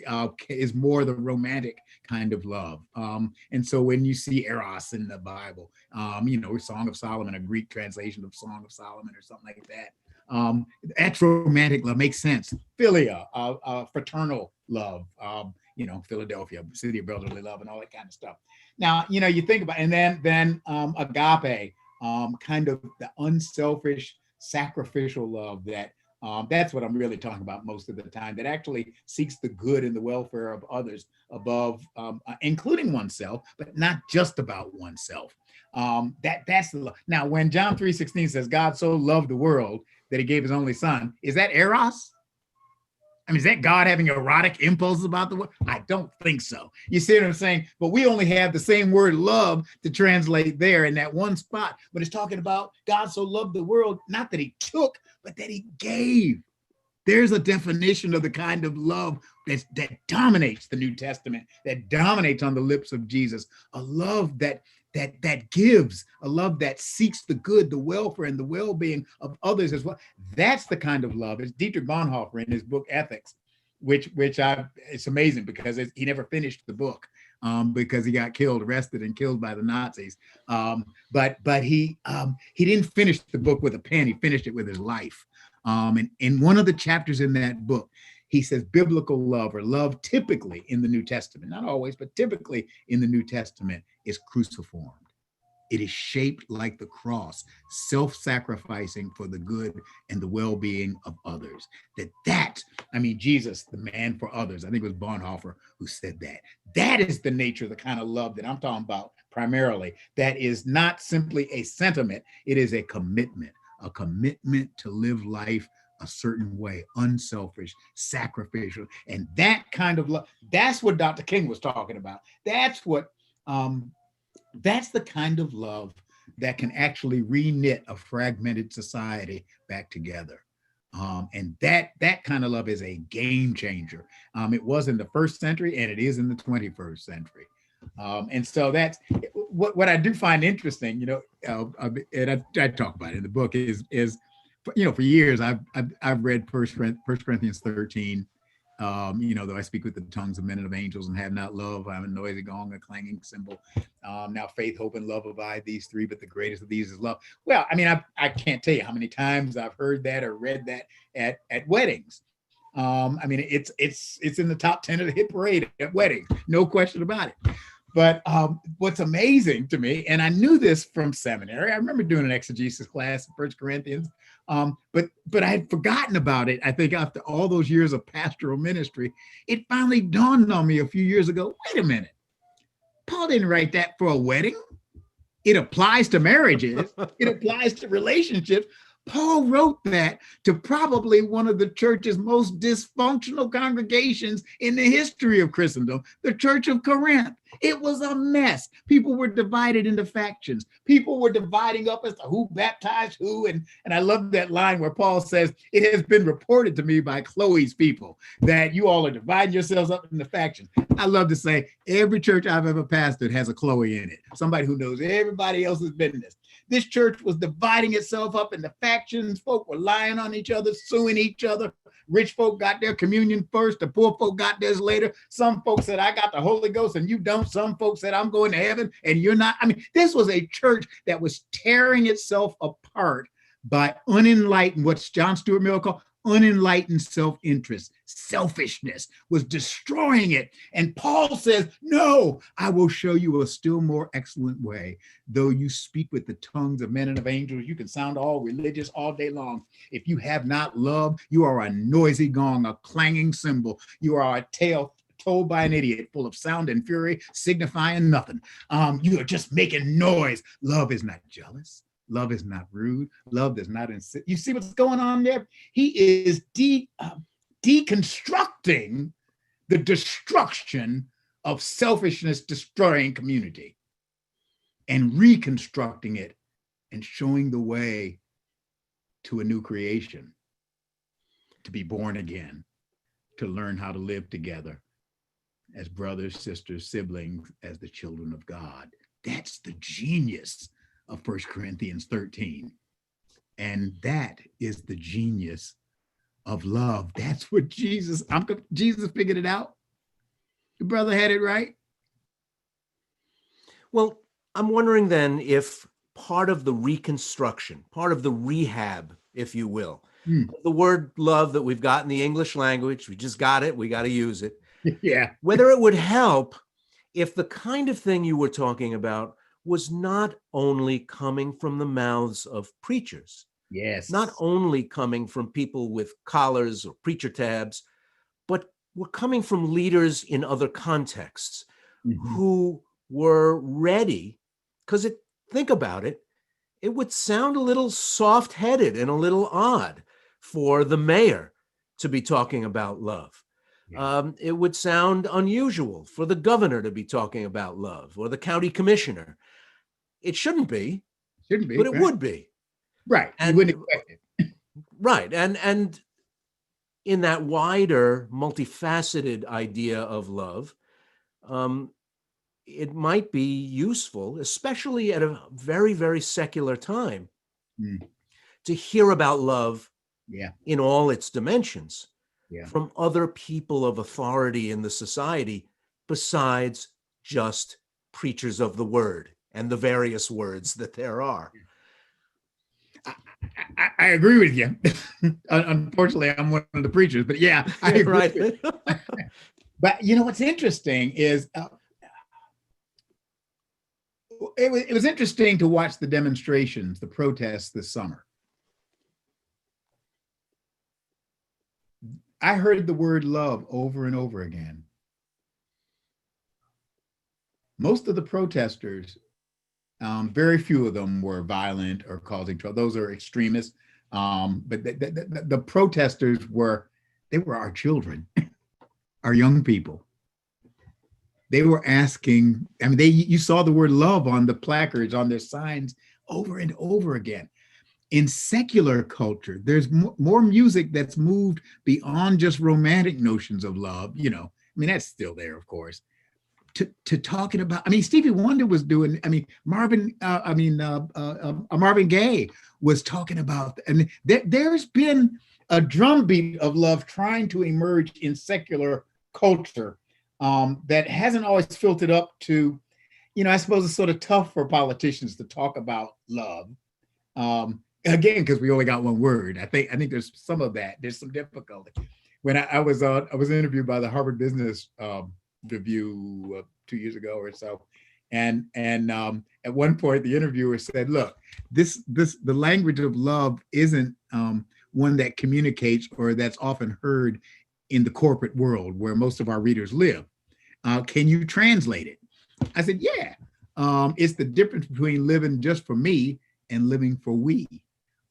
is more the romantic kind of love. And so when you see eros in the Bible, Song of Solomon, a Greek translation of Song of Solomon or something like that, that's romantic love, makes sense. Philia, fraternal love, Philadelphia, city of brotherly love and all that kind of stuff. Now, you think about, and then agape, kind of the unselfish, sacrificial love that's what I'm really talking about most of the time, that actually seeks the good and the welfare of others above, including oneself, but not just about oneself. That's the love. Now, when John 3:16 says God so loved the world that he gave his only son, is that eros? I mean, is that God having erotic impulses about the world? I don't think so. You see what I'm saying? But we only have the same word love to translate there in that one spot. But it's talking about God so loved the world, not that he took, but that he gave. There's a definition of the kind of love that dominates the New Testament, that dominates on the lips of Jesus, a love that gives, a love that seeks the good, the welfare, and the well-being of others as well. That's the kind of love. It's Dietrich Bonhoeffer in his book Ethics, which it's amazing because he never finished the book because he got arrested and killed by the Nazis. But he didn't finish the book with a pen. He finished it with his life. And in one of the chapters in that book, he says biblical love, or love typically in the New Testament, not always, but typically in the New Testament, is cruciformed. It is shaped like the cross, self-sacrificing for the good and the well-being of others. Jesus, the man for others, I think it was Bonhoeffer who said that. That is the nature of the kind of love that I'm talking about primarily. That is not simply a sentiment, it is a commitment to live life a certain way, unselfish, sacrificial. And that kind of love, that's what Dr. King was talking about. That's the kind of love that can actually reknit a fragmented society back together. And that kind of love is a game changer. It was in the first century and it is in the 21st century. And so that's what I do find interesting, and I talk about it in the book is for years I've read 1 Corinthians 13, though I speak with the tongues of men and of angels and have not love, I'm a noisy gong, a clanging cymbal. Now faith, hope, and love abide, these three, but the greatest of these is love. Well, I mean, I can't tell you how many times I've heard that or read that at weddings. It's in the top 10 of the hit parade at weddings, no question about it. But what's amazing to me, and I knew this from seminary, I remember doing an exegesis class in 1 Corinthians, but I had forgotten about it. I think after all those years of pastoral ministry, it finally dawned on me a few years ago, wait a minute, Paul didn't write that for a wedding. It applies to marriages. It applies to relationships. Paul wrote that to probably one of the church's most dysfunctional congregations in the history of Christendom, the Church of Corinth. It was a mess. People were divided into factions. People were dividing up as to who baptized who. And I love that line where Paul says, it has been reported to me by Chloe's people that you all are dividing yourselves up into factions. I love to say every church I've ever pastored has a Chloe in it, somebody who knows everybody else's business. This church was dividing itself up into factions. Folk were lying on each other, suing each other. Rich folk got their communion first. The poor folk got theirs later. Some folks said, I got the Holy Ghost and you don't. Some folks said, I'm going to heaven and you're not. I mean, this was a church that was tearing itself apart by unenlightened, what's John Stuart Mill called unenlightened self-interest. Selfishness was destroying it. And Paul says, no, I will show you a still more excellent way. Though you speak with the tongues of men and of angels, you can sound all religious all day long. If you have not love, you are a noisy gong, a clanging cymbal. You are a tale told by an idiot, full of sound and fury, signifying nothing. You are just making noise. Love is not jealous. Love is not rude. Love does not insist. You see what's going on there? He is deconstructing the destruction of selfishness destroying community and reconstructing it and showing the way to a new creation, to be born again, to learn how to live together as brothers, sisters, siblings, as the children of God. That's the genius of 1 Corinthians 13. And that is the genius of love. That's what Jesus figured it out. The brother had it right.
Well, I'm wondering then if part of the reconstruction, part of the rehab, if you will, the word love that we've got in the English language, we just got it, we got to use it.
Yeah.
Whether it would help if the kind of thing you were talking about was not only coming from the mouths of preachers,
Yes.
not only coming from people with collars or preacher tabs, but were coming from leaders in other contexts who were ready, because think about it, it would sound a little soft-headed and a little odd for the mayor to be talking about love.
Yeah.
It would sound unusual for the governor to be talking about love, or the county commissioner. It shouldn't be,
Shouldn't be,
but it
right?
would be.
Right. You
And
wouldn't expect it.
right. And in that wider, multifaceted idea of love, it might be useful, especially at a very, very secular time, to hear about love in all its dimensions from other people of authority in the society, besides just preachers of the word and the various words that there are.
I agree with you. Unfortunately, I'm one of the preachers, but yeah, I agree.
Right.
But you know what's interesting is it was interesting to watch the demonstrations, the protests this summer. I heard the word love over and over again. Most of the protesters, very few of them were violent or causing trouble. Those are extremists. But the protesters were our children, our young people. They were asking, I mean, you saw the word love on the placards, on their signs over and over again. In secular culture, there's more music that's moved beyond just romantic notions of love. You know, I mean, that's still there, of course. To talking about, I mean, Stevie Wonder was doing, I mean, Marvin Gaye was talking about, and there's been a drumbeat of love trying to emerge in secular culture that hasn't always filtered up to, you know, I suppose it's sort of tough for politicians to talk about love. Again, because we only got one word. I think there's some of that. There's some difficulty. When I was interviewed by the Harvard Business Review 2 years ago or so, and at one point the interviewer said, "Look, the language of love isn't one that communicates or that's often heard in the corporate world where most of our readers live. Can you translate it?" I said, "Yeah. It's the difference between living just for me and living for we.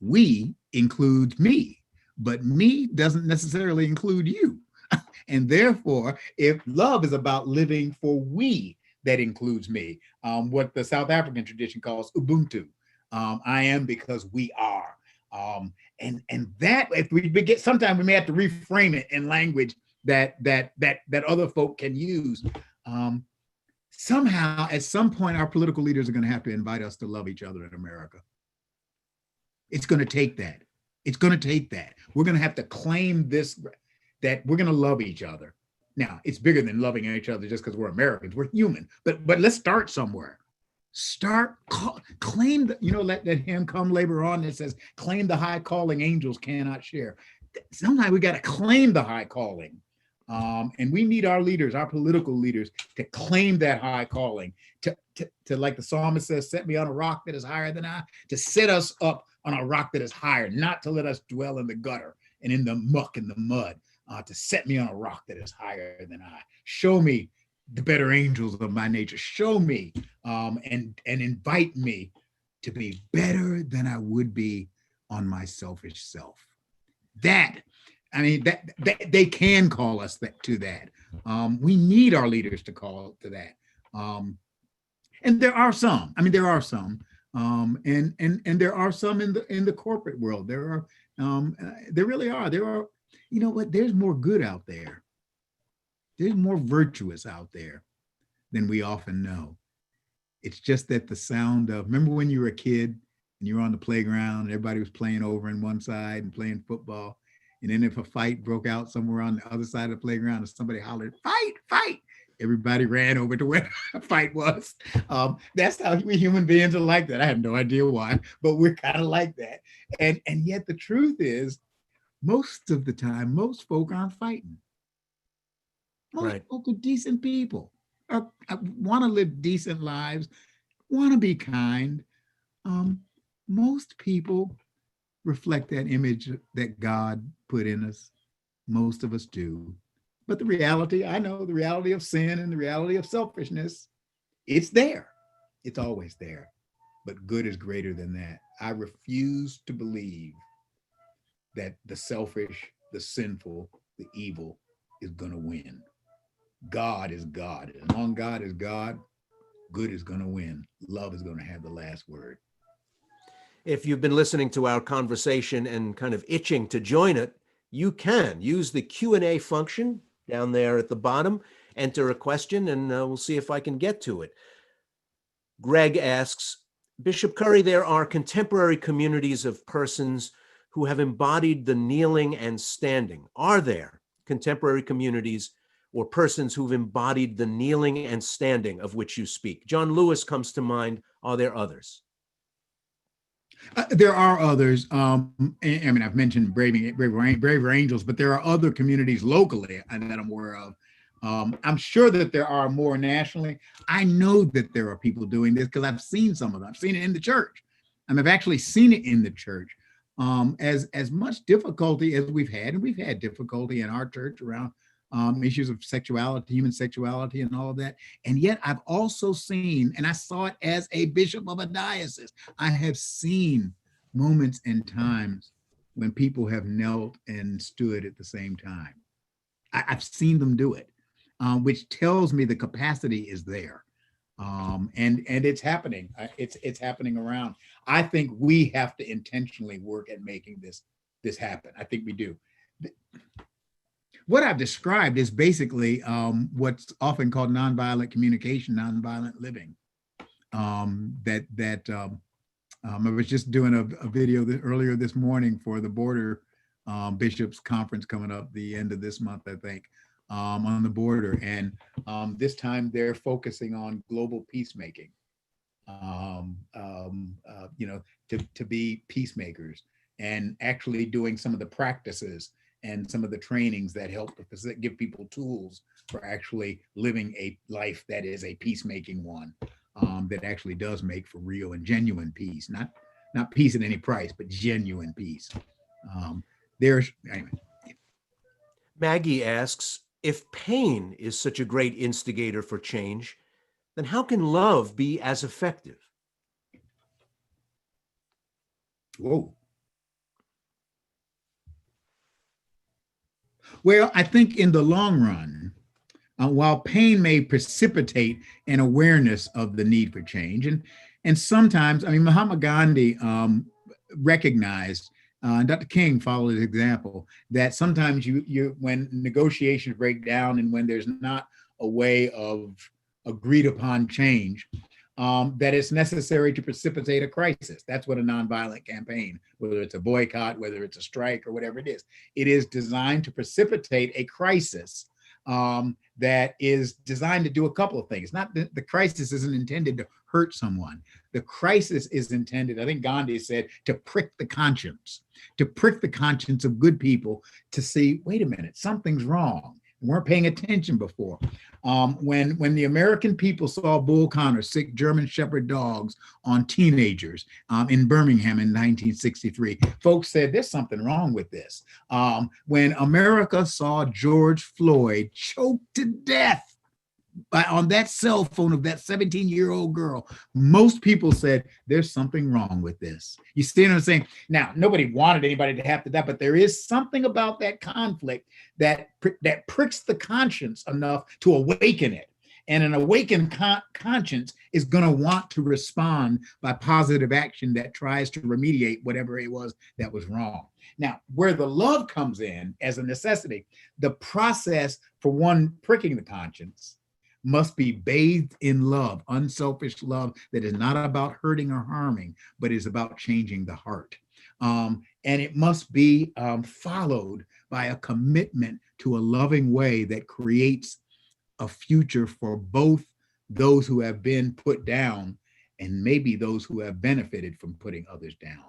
We includes me, but me doesn't necessarily include you. And therefore, if love is about living for we, that includes me, what the South African tradition calls Ubuntu. I am because we are. And that, if we get, sometimes we may have to reframe it in language that other folk can use. Somehow, at some point, our political leaders are going to have to invite us to love each other in America. It's going to take that. It's going to take that. We're going to have to claim this, that we're going to love each other. Now, it's bigger than loving each other just because we're Americans. We're human. But let's start somewhere. Claim the, you know, let that hymn come later on that says, claim the high calling angels cannot share. Sometimes we got to claim the high calling. And we need our leaders, our political leaders, to claim that high calling, to like the psalmist says, set me on a rock that is higher than I, to set us up on a rock that is higher, not to let us dwell in the gutter and in the muck and the mud, to set me on a rock that is higher than I. Show me the better angels of my nature. Show me and invite me to be better than I would be on my selfish self. That, I mean, that they can call us to that. We need our leaders to call to that. And there are some. I mean, there are some. And there are some in the corporate world. There are, there really are. There are, you know what? There's more good out there. There's more virtuous out there than we often know. It's just that the sound of, remember when you were a kid and you were on the playground and everybody was playing over in one side and playing football. And then if a fight broke out somewhere on the other side of the playground and somebody hollered, fight, fight, everybody ran over to where the fight was. That's how we human beings are like that. I have no idea why, but we're kind of like that. And yet the truth is, most of the time, most folk aren't fighting. Most folk are decent people, want to live decent lives, want to be kind. Most people reflect that image that God put in us. Most of us do. But the reality, I know the reality of sin and the reality of selfishness, it's there. It's always there. But good is greater than that. I refuse to believe that the selfish, the sinful, the evil is going to win. God is God. As long as God is God, good is going to win. Love is going to have the last word.
If you've been listening to our conversation and kind of itching to join it, you can use the Q&A function down there at the bottom, enter a question, and we'll see if I can get to it. Greg asks, Bishop Curry, there are contemporary communities of persons who have embodied the kneeling and standing. Are there contemporary communities or persons who've embodied the kneeling and standing of which you speak? John Lewis comes to mind. Are there others?
There are others. I mean, I've mentioned Braver Angels, but there are other communities locally that I'm aware of. I'm sure that there are more nationally. I know that there are people doing this because I've seen some of them. I've seen it in the church. I've actually seen it in the church. As much difficulty as we've had, and we've had difficulty in our church around issues of sexuality, human sexuality, and all of that. And yet I've also seen, and I saw it as a bishop of a diocese, I have seen moments and times when people have knelt and stood at the same time. I've seen them do it, which tells me the capacity is there. And it's happening. It's happening around. I think we have to intentionally work at making this happen. I think we do. What I've described is basically what's often called nonviolent communication, nonviolent living. I was just doing a video earlier this morning for the border bishops conference coming up the end of this month, I think, on the border. And this time they're focusing on global peacemaking, to be peacemakers and actually doing some of the practices and some of the trainings that help to give people tools for actually living a life that is a peacemaking one, that actually does make for real and genuine peace, not peace at any price, but genuine peace. Anyway.
Maggie asks, if pain is such a great instigator for change, then how can love be as effective?
Whoa. Well, I think in the long run, while pain may precipitate an awareness of the need for change, and sometimes, I mean, Mahatma Gandhi recognized, and Dr. King followed his example, that sometimes you when negotiations break down and when there's not a way of agreed upon change, that it's necessary to precipitate a crisis. That's what a nonviolent campaign, whether it's a boycott, whether it's a strike or whatever it is designed to precipitate a crisis that is designed to do a couple of things. Not the crisis isn't intended to hurt someone. The crisis is intended, I think Gandhi said, to prick the conscience of good people to see, wait a minute, something's wrong. We weren't paying attention before. When the American people saw Bull Connor sick German Shepherd dogs on teenagers in Birmingham in 1963, folks said there's something wrong with this. When America saw George Floyd choked to death on that cell phone of that 17-year-old girl, most people said there's something wrong with this. You see what I'm saying? Now, nobody wanted anybody to have to die, but there is something about that conflict that pricks the conscience enough to awaken it. And an awakened conscience is going to want to respond by positive action that tries to remediate whatever it was that was wrong. Now, where the love comes in as a necessity, the process for one pricking the conscience must be bathed in love, unselfish love that is not about hurting or harming, but is about changing the heart. And it must be followed by a commitment to a loving way that creates a future for both those who have been put down and maybe those who have benefited from putting others down.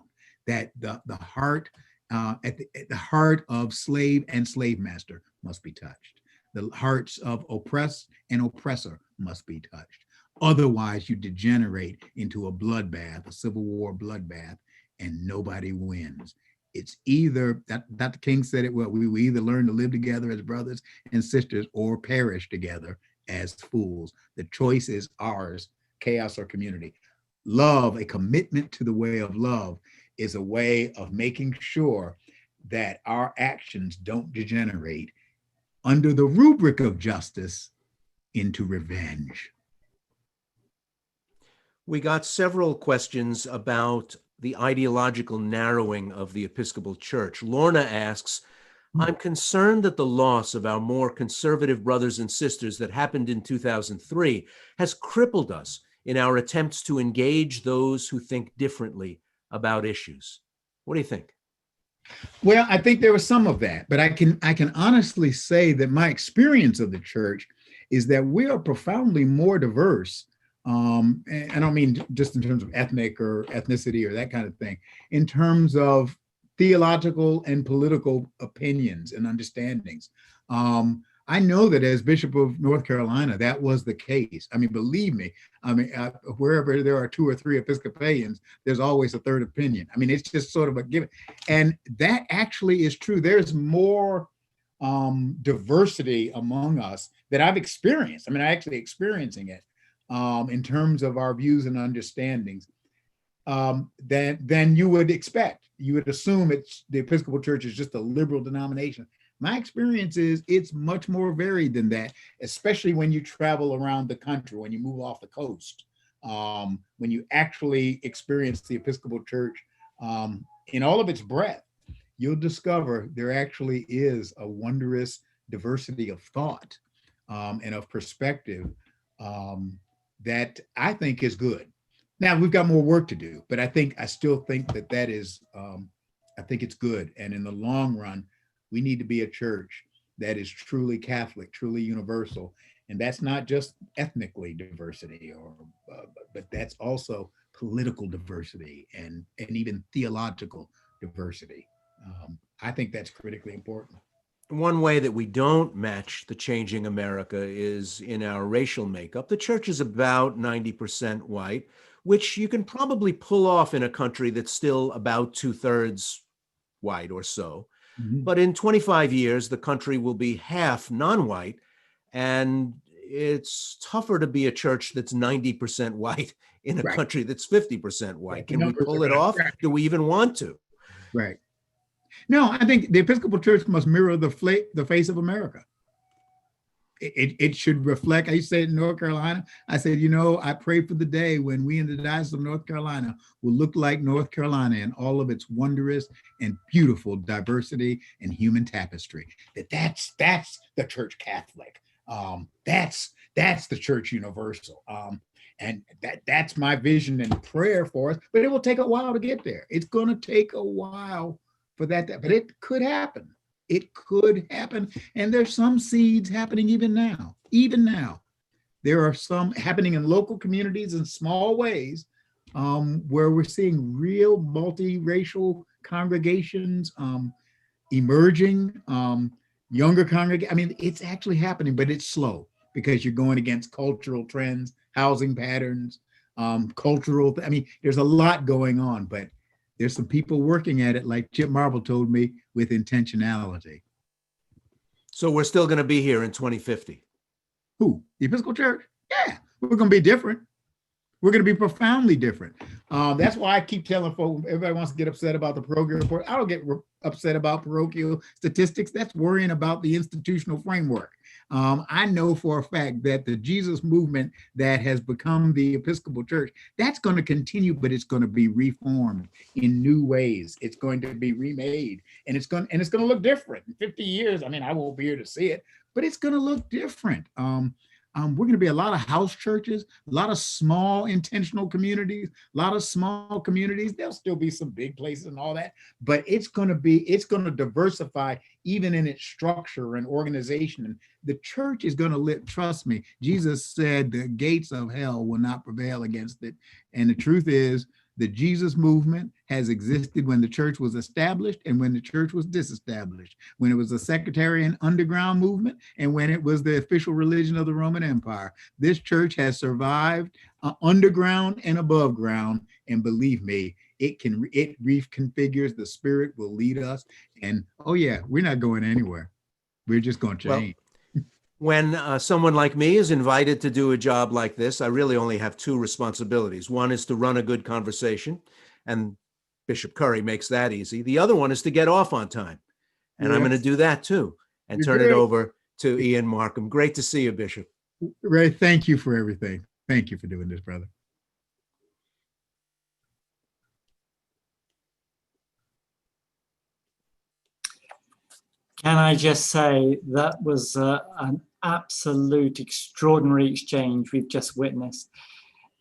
That the heart, at the heart of slave and slave master must be touched. The hearts of oppressed and oppressor must be touched. Otherwise, you degenerate into a bloodbath, a civil war bloodbath, and nobody wins. It's either that Dr. King said it well, we either learn to live together as brothers and sisters or perish together as fools. The choice is ours, chaos or community. Love, a commitment to the way of love, is a way of making sure that our actions don't degenerate under the rubric of justice into revenge.
We got several questions about the ideological narrowing of the Episcopal Church. Lorna asks, I'm concerned that the loss of our more conservative brothers and sisters that happened in 2003 has crippled us in our attempts to engage those who think differently about issues. What do you think?
Well, I think there was some of that, but I can honestly say that my experience of the church is that we are profoundly more diverse. And I don't mean just in terms of ethnic or ethnicity or that kind of thing, in terms of theological and political opinions and understandings. I know that as Bishop of North Carolina, that was the case. I mean, believe me, wherever there are 2 or 3 Episcopalians, there's always a third opinion. I mean, it's just sort of a given. And that actually is true. There's more diversity among us that I've experienced. I mean, I'm actually experiencing it in terms of our views and understandings than you would expect. You would assume the Episcopal Church is just a liberal denomination. My experience is it's much more varied than that, especially when you travel around the country, when you move off the coast, when you actually experience the Episcopal Church in all of its breadth, you'll discover there actually is a wondrous diversity of thought and of perspective that I think is good. Now, we've got more work to do, but I still think that is, I think it's good. And in the long run, we need to be a church that is truly Catholic, truly universal. And that's not just ethnically diversity, but that's also political diversity and even theological diversity. I think that's critically important.
One way that we don't match the changing America is in our racial makeup. The church is about 90% white, which you can probably pull off in a country that's still about 2/3 white or so.
Mm-hmm.
But in 25 years, the country will be half non-white, and it's tougher to be a church that's 90% white in a country that's 50% white. Can we pull it off? Do we even want to?
Right. No, I think the Episcopal Church must mirror the face of America. It should reflect. I used to say it in North Carolina. I said, I pray for the day when we in the Diocese of North Carolina will look like North Carolina in all of its wondrous and beautiful diversity and human tapestry. That's the Church Catholic. That's the Church Universal. And that's my vision and prayer for us. But it will take a while to get there. It's going to take a while for that, but it could happen. It could happen. And there's some seeds happening even now. Even now, there are some happening in local communities in small ways where we're seeing real multiracial congregations emerging, younger congregations. I mean, it's actually happening, but it's slow because you're going against cultural trends, housing patterns, cultural. I mean, there's a lot going on, but there's some people working at it, like Chip Marble told me, with intentionality.
So we're still going to be here in 2050.
Who? The Episcopal Church? Yeah, we're going to be different. We're going to be profoundly different. That's why I keep telling folks, everybody wants to get upset about the parochial report. I don't get upset about parochial statistics. That's worrying about the institutional framework. I know for a fact that the Jesus movement that has become the Episcopal Church, that's going to continue, but it's going to be reformed in new ways. It's going to be remade, and it's going to look different. In 50 years, I mean, I won't be here to see it, but it's going to look different. we're going to be a lot of house churches, a lot of small intentional communities, a lot of small communities. There'll still be some big places and all that, but it's going to diversify even in its structure and organization. And the church is going to live, trust me, Jesus said the gates of hell will not prevail against it. And the truth is, the Jesus movement has existed when the church was established and when the church was disestablished, when it was a sectarian underground movement and when it was the official religion of the Roman Empire. This church has survived underground and above ground. And believe me, it reconfigures. The Spirit will lead us. And oh yeah, we're not going anywhere. We're just going to change.
When someone like me is invited to do a job like this, I really only have two responsibilities. One is to run a good conversation, and Bishop Curry makes that easy. The other one is to get off on time, and I'm going to do that too, and turn it over to Ian Markham. Great to see you, Bishop.
Ray, thank you for everything. Thank you for doing this, brother.
Can I just say that was an absolute extraordinary exchange we've just witnessed.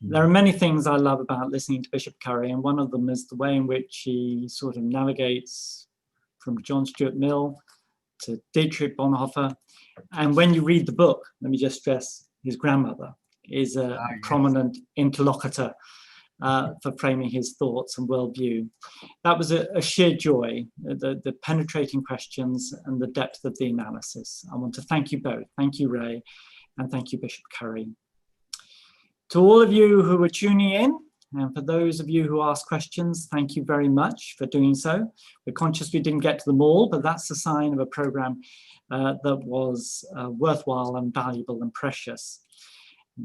There are many things I love about listening to Bishop Curry, and one of them is the way in which he sort of navigates from John Stuart Mill to Dietrich Bonhoeffer. And when you read the book, let me just stress, his grandmother is a prominent interlocutor for framing his thoughts and worldview. That was a sheer joy, the penetrating questions and the depth of the analysis. I want to thank you both. Thank you, Ray, and thank you, Bishop Curry. To all of you who are tuning in, and for those of you who asked questions, thank you very much for doing so. We're conscious we didn't get to them all, but that's a sign of a program that was worthwhile and valuable and precious.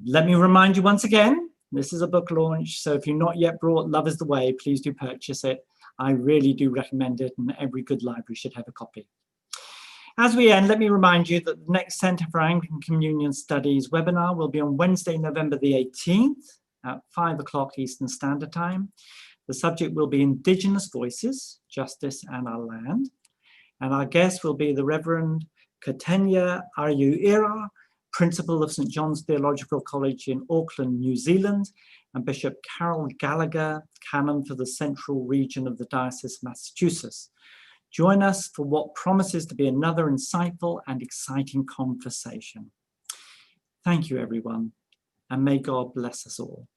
Let me remind you once again, this is a book launch, so if you've not yet brought Love is the Way, please do purchase it. I really do recommend it, and every good library should have a copy. As we end, let me remind you that the next Centre for Anglican Communion Studies webinar will be on Wednesday, November the 18th at 5 o'clock Eastern Standard Time. The subject will be Indigenous Voices, Justice and Our Land. And our guest will be the Reverend Katenya Aruyira, Principal of St. John's Theological College in Auckland, New Zealand, and Bishop Carol Gallagher, Canon for the Central Region of the Diocese of Massachusetts. Join us for what promises to be another insightful and exciting conversation. Thank you, everyone, and may God bless us all.